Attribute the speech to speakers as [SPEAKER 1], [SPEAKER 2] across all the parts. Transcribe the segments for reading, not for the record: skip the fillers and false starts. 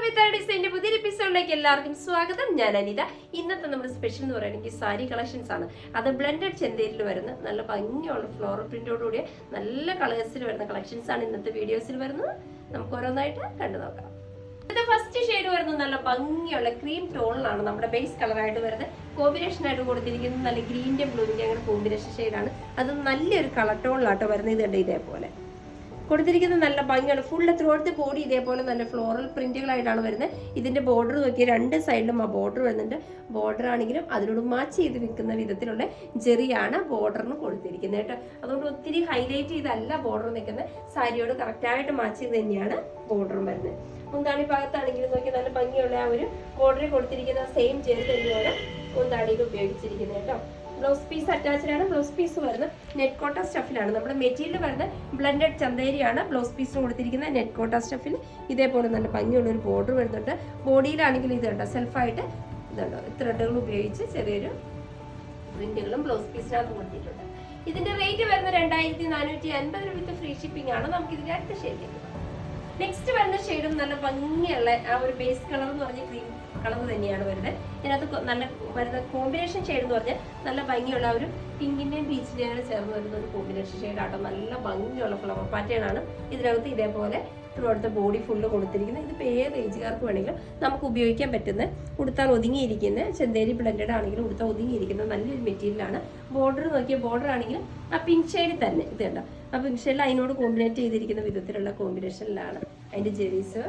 [SPEAKER 1] വിത്ത് ഡിസൈൻ്റെ പുതിയൊരു എപ്പിസോഡിലേക്ക് എല്ലാവർക്കും സ്വാഗതം. ഞാൻ അനിത. ഇന്നത്തെ നമ്മുടെ സ്പെഷ്യൽ എന്ന് പറയുന്നത് സാരി കളക്ഷൻസ് ആണ്. അത് ബ്ലെൻഡഡ് ചെന്തേരിൽ വരുന്ന നല്ല ഭംഗിയുള്ള ഫ്ലോറൽ പ്രിന്റോടുകൂടിയ നല്ല കളേഴ്സിൽ വരുന്ന കളക്ഷൻസ് ആണ് ഇന്നത്തെ വീഡിയോസിൽ വരുന്നത്. നമുക്ക് ഓരോന്നായിട്ട് കണ്ടു നോക്കാം. ഇത് ഫസ്റ്റ് ഷെയ്ഡ് വരുന്നത് നല്ല ഭംഗിയുള്ള ക്രീം ടോണിലാണ് നമ്മുടെ ബേസ് കളറായിട്ട് വരുന്നത്. കോമ്പിനേഷൻ ആയിട്ട് കൊടുത്തിരിക്കുന്നത് നല്ല ഗ്രീൻ്റെ ബ്ലൂവിൻ്റെ അങ്ങനെ കോമ്പിനേഷൻ ഷെയ്ഡാണ്. അത് നല്ലൊരു കളർ ടോണിലാട്ടോ വരുന്നത്. ഇതുണ്ട് ഇതേപോലെ കൊടുത്തിരിക്കുന്നത് നല്ല ഭംഗിയാണ്. ഫുള്ള് ത്രൂ ഔട്ട് ബോഡി ഇതേപോലെ നല്ല ഫ്ലോറൽ പ്രിന്റുകളായിട്ടാണ് വരുന്നത്. ഇതിന്റെ ബോർഡർ നോക്കി രണ്ട് സൈഡിലും ആ ബോർഡർ വരുന്നുണ്ട്. ബോർഡർ ആണെങ്കിലും അതിനോട് മാച്ച് ചെയ്ത് നിൽക്കുന്ന വിധത്തിലുള്ള ജെറിയാണ് ബോർഡറിന് കൊടുത്തിരിക്കുന്നത് കേട്ടോ. അതുകൊണ്ട് ഒത്തിരി ഹൈലൈറ്റ് ചെയ്തല്ല ബോർഡർ നിൽക്കുന്നത്. സാരിയോട് കറക്റ്റായിട്ട് മാച്ച് ചെയ്ത് തന്നെയാണ് ബോർഡറും വരുന്നത്. മുന്താണി ഭാഗത്താണെങ്കിലും നോക്കി നല്ല ഭംഗിയുള്ള ആ ഒരു ബോർഡറിൽ കൊടുത്തിരിക്കുന്ന സെയിം ജെറി തന്നെയാണ് മുന്താണിയിൽ ഉപയോഗിച്ചിരിക്കുന്നത് കേട്ടോ. ബ്ലൗസ് പീസ് അറ്റാച്ച്ഡ് ആണ്. ബ്ലൗസ് പീസ് വരുന്നത് നെറ്റ് കോട്ട സ്റ്റഫിലാണ്. നമ്മുടെ മെറ്റീരിയൽ വരുന്നത് ബ്ലെൻഡഡ് ചന്തേരിയാണ്. ബ്ലൗസ് പീസിന് കൊടുത്തിരിക്കുന്ന നെറ്റ് കോട്ട സ്റ്റഫിൽ ഇതേപോലെ നല്ല ഭംഗിയുള്ള ഒരു ബോർഡർ വരുന്നുണ്ട്. ബോഡിയിലാണെങ്കിൽ ഇതുണ്ട് സെൽഫായിട്ട് ഇതുണ്ട് ത്രെഡുകൾ ഉപയോഗിച്ച് ചെറിയൊരു പ്രിന്റുകളും ബ്ലൗസ് പീസിനകത്ത് കൊടുത്തിട്ടുണ്ട്. ഇതിന്റെ റേറ്റ് വരുന്നത് 2450 രൂപ വിത്ത് ഫ്രീ ഷിപ്പിംഗ് ആണ്. നമുക്ക് ഇതിന്റെ അടുത്ത ഷെയ്ഡിലേക്ക് നെക്സ്റ്റ് വരുന്ന ഷെയ്ഡും നല്ല ഭംഗിയുള്ള ആ ഒരു ബേസ് കളർ എന്ന് പറഞ്ഞ ക്രീം കളർ തന്നെയാണ് വരുന്നത്. ഇതിനകത്ത് നല്ല വരുന്ന കോമ്പിനേഷൻ ഷെയ്ഡ് എന്ന് പറഞ്ഞാൽ നല്ല ഭംഗിയുള്ള ഒരു പിങ്കിന്റെയും പീച്ചിന്റെയും ചേർന്ന് വരുന്ന ഒരു കോമ്പിനേഷൻ ഷെയ്ഡാട്ടോ. നല്ല ഭംഗിയുള്ള ഫ്ലവർ പാറ്റേൺ ആണ്. ഇതിനകത്ത് ഇതേപോലെ ത്രൂ അടുത്ത ബോഡി ഫുള്ള് കൊടുത്തിരിക്കുന്നത്. ഇതിപ്പോൾ ഏത് ഏജുകാർക്ക് വേണമെങ്കിലും നമുക്ക് ഉപയോഗിക്കാൻ പറ്റുന്ന ഉടുത്താൽ ഒതുങ്ങിയിരിക്കുന്ന ചെന്തേരി ബ്ലെൻഡഡ് ആണെങ്കിലും ഉടുത്താൽ ഒതുങ്ങിയിരിക്കുന്ന നല്ലൊരു മെറ്റീരിയലാണ്. ബോർഡർ നോക്കിയ ബോർഡർ ആണെങ്കിലും ആ പിങ്ക് ഷെയ്ഡിൽ തന്നെ ഇത് കണ്ടോ. ആ പിങ്ക് ഷെയ്ഡിൽ അതിനോട് കോമ്പിനേറ്റ് ചെയ്തിരിക്കുന്ന വിധത്തിലുള്ള കോമ്പിനേഷനിലാണ് അതിന്റെ ജെറീസ്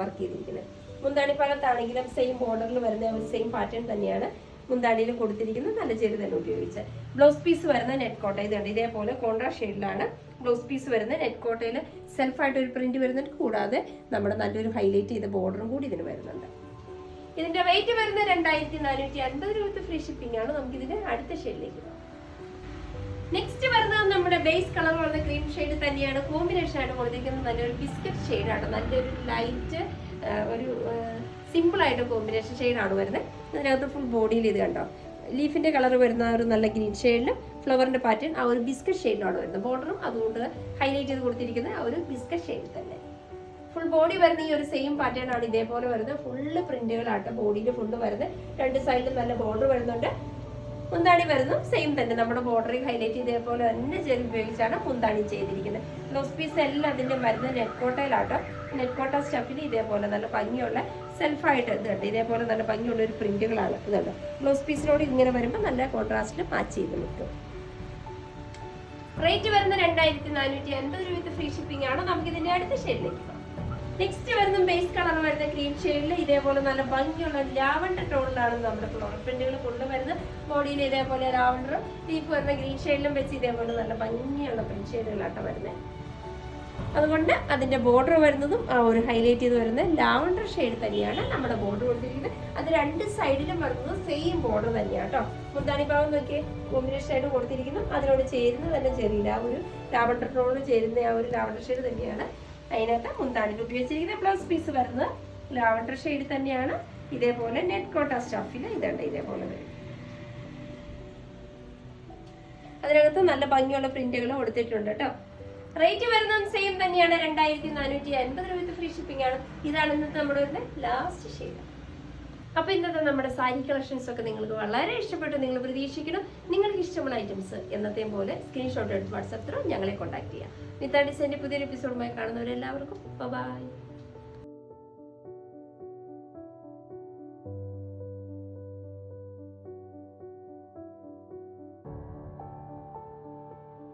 [SPEAKER 1] വർക്ക് ചെയ്തിരിക്കുന്നത്. മുന്താണി ഭാഗത്താണെങ്കിലും സെയിം ബോർഡറിൽ വരുന്ന ഒരു സെയിം പാറ്റേൺ തന്നെയാണ് മുന്താണിയിൽ കൊടുത്തിരിക്കുന്നത്. നല്ല ചെറു തന്നെ ഉപയോഗിച്ച് ബ്ലൗസ് പീസ് വരുന്ന നെറ്റ് കോട്ട ഇതുണ്ട് ഇതേപോലെ കോൺട്രാസ്റ്റ് ഷെയ്ഡിലാണ് ബ്ലൗസ് പീസ് വരുന്നത്. നെറ്റ് കോട്ടയിൽ സെൽഫായിട്ട് ഒരു പ്രിന്റ് വരുന്നുണ്ട്. കൂടാതെ നമ്മുടെ നല്ലൊരു ഹൈലൈറ്റ് ചെയ്ത ബോർഡറും കൂടി ഇതിന് വരുന്നുണ്ട്. ഇതിന്റെ റേറ്റ് വരുന്നത് 2450 രൂപ ഫ്രീ ഷിപ്പിംഗ് ആണ്. നമുക്ക് ഇതിന്റെ അടുത്ത ഷെയ്ഡിലേക്ക് പോകാം. നെക്സ്റ്റ് വരുന്നത് നമ്മുടെ ബേസ് കളർ വരുന്ന ക്രീം ഷെയ്ഡ് തന്നെയാണ്. കോമ്പിനേഷൻ ആയിട്ട് കൊടുത്തിരിക്കുന്നത് നല്ലൊരു ബിസ്ക്കറ്റ് ഷെയ്ഡാണ്. നല്ലൊരു ലൈറ്റ് ഒരു സിമ്പിൾ ആയിട്ട് കോമ്പിനേഷൻ ഷെയ്ഡാണ് വരുന്നത്. ഇതിനകത്ത് ഫുൾ ബോഡിയിൽ ഇത് കണ്ടോ ലീഫിന്റെ കളർ വരുന്ന ഒരു നല്ല ഗ്രീൻ ഷെയ്ഡിലും ഫ്ലവറിന്റെ പാറ്റേൺ ആ ഒരു ബിസ്ക്കറ്റ് ഷെയ്ഡിലാണ് വരുന്നത്. ബോർഡറും അതുകൊണ്ട് ഹൈലൈറ്റ് ചെയ്ത് കൊടുത്തിരിക്കുന്നത് ആ ഒരു ബിസ്ക്കറ്റ് ഷെയ്ഡിൽ തന്നെ. ഫുൾ ബോഡി വരുന്ന ഈ ഒരു സെയിം പാറ്റേൺ ആണ് ഇതേപോലെ വരുന്നത്. ഫുള്ള് പ്രിന്റുകളാട്ടോ ബോഡിയിൽ ഫുള്ള് വരുന്നത്. രണ്ട് സൈഡിലും നല്ല ബോർഡർ വരുന്നുണ്ട്. മുന്താണി വരുന്നു സെയിം തന്നെ നമ്മുടെ ബോർഡറിൽ ഹൈലൈറ്റ് ചെയ്തേപോലെ തന്നെ ജെറി ഉപയോഗിച്ചാണ് മുന്താണി ചെയ്തിരിക്കുന്നത്. ബ്ലൗസ് പീസ് എല്ലാം അതിന്റെ വരുന്ന നെറ്റ് കോട്ടയിലാട്ടോ. നെറ്റ് കോട്ട സ്റ്റഫിൽ ഇതേപോലെ നല്ല ഭംഗിയുള്ള സെൽഫായിട്ട് ഇതുണ്ട് ഇതേപോലെ നല്ല ഭംഗിയുള്ള ഒരു പ്രിന്റുകളാണ് ഇതുണ്ട്. ബ്ലൗസ് പീസിനോട് ഇങ്ങനെ വരുമ്പോൾ നല്ല കോൺട്രാസ്റ്റിൽ മാച്ച് ചെയ്ത് നിൽക്കും. റേറ്റ് വരുന്നത് 2450 രൂപ ഫ്രീ ഷിപ്പിംഗ് ആണ്. നമുക്ക് ഇതിന്റെ അടുത്ത ഷെയ്ഡിലേക്ക് പോകാം. നെക്സ്റ്റ് വരുന്ന ബേസ് കളർ വരുന്ന ക്രീം ഷെയ്ഡിൽ ഇതേപോലെ നല്ല ഭംഗിയുള്ള ലാവണ്ടർ ടോണിലാണ് നമ്മുടെ ഫ്ലോറൽ പ്രിന്റുകൾ കൊണ്ടുവരുന്നത്. ബോഡിയിൽ ഇതേപോലെ ലാവണ്ടറും ലീഫ് വരുന്ന ഗ്രീൻ ഷെയ്ഡിലും വെച്ച് ഇതേപോലെ നല്ല ഭംഗിയുള്ള പ്രിന്റ് ഷെയ്ഡുകളാട്ടോ വരുന്നത്. അതുകൊണ്ട് അതിന്റെ ബോർഡർ വരുന്നതും ആ ഒരു ഹൈലൈറ്റ് ചെയ്ത് വരുന്ന ലാവണ്ടർ ഷെയ്ഡ് തന്നെയാണ് നമ്മുടെ ബോർഡർ കൊടുത്തിരിക്കുന്നത്. അത് രണ്ട് സൈഡിലും വരുന്നത് സെയിം ബോർഡർ തന്നെയാണ് കേട്ടോ. മുന്താണി ഭാഗം നോക്കിയേ കോമ്പിനേഷൻ ആയിട്ട് കൊടുത്തിരിക്കുന്നു. അതിനോട് ചേരുന്ന തന്നെ ചെറിയ ആ ഒരു ലാവണ്ടർ ടോണിൽ ചേരുന്ന ആ ഒരു ലാവണ്ടർ ഷെയ്ഡ് തന്നെയാണ് അതിനകത്ത് മുന്താണിയിൽ ഉപയോഗിച്ചിരിക്കുന്ന. ബ്ലൗസ് പീസ് വരുന്നത് ലാവണ്ടർ ഷെയ്ഡ് തന്നെയാണ്. ഇതേപോലെ നെറ്റ് കോട്ട സ്റ്റഫിൽ ഇതുണ്ട് ഇതേപോലെ വരും. അതിനകത്ത് നല്ല ഭംഗിയുള്ള പ്രിന്റുകൾ കൊടുത്തിട്ടുണ്ട് കേട്ടോ. റേറ്റ് വരുന്നത് സെയിം തന്നെയാണ് 2450 രൂപ ഫ്രീ ഷിപ്പിംഗ് ആണ്. ഇതാണ് ഇന്നത്തെ നമ്മുടെ ഒരു ലാസ്റ്റ് ഷെയ്ഡ്. അപ്പൊ ഇന്നത്തെ നമ്മുടെ സാരി കളക്ഷൻസ് ഒക്കെ നിങ്ങൾക്ക് വളരെ ഇഷ്ടപ്പെട്ടു നിങ്ങൾ പ്രതീക്ഷിക്കണം. നിങ്ങൾക്ക് ഇഷ്ടമുള്ള ഐറ്റംസ് എന്നത്തെയും പോലെ സ്ക്രീൻഷോട്ട് എടുത്ത് വാട്സാപ്പ് ത്രൂ ഞങ്ങളെ കോൺടാക്ട് ചെയ്യാം. വിത്ത് ഡിസൈൻ്റെ പുതിയൊരു എപ്പിസോഡുമായി കാണുന്നവരെല്ലാവർക്കും ബൈ.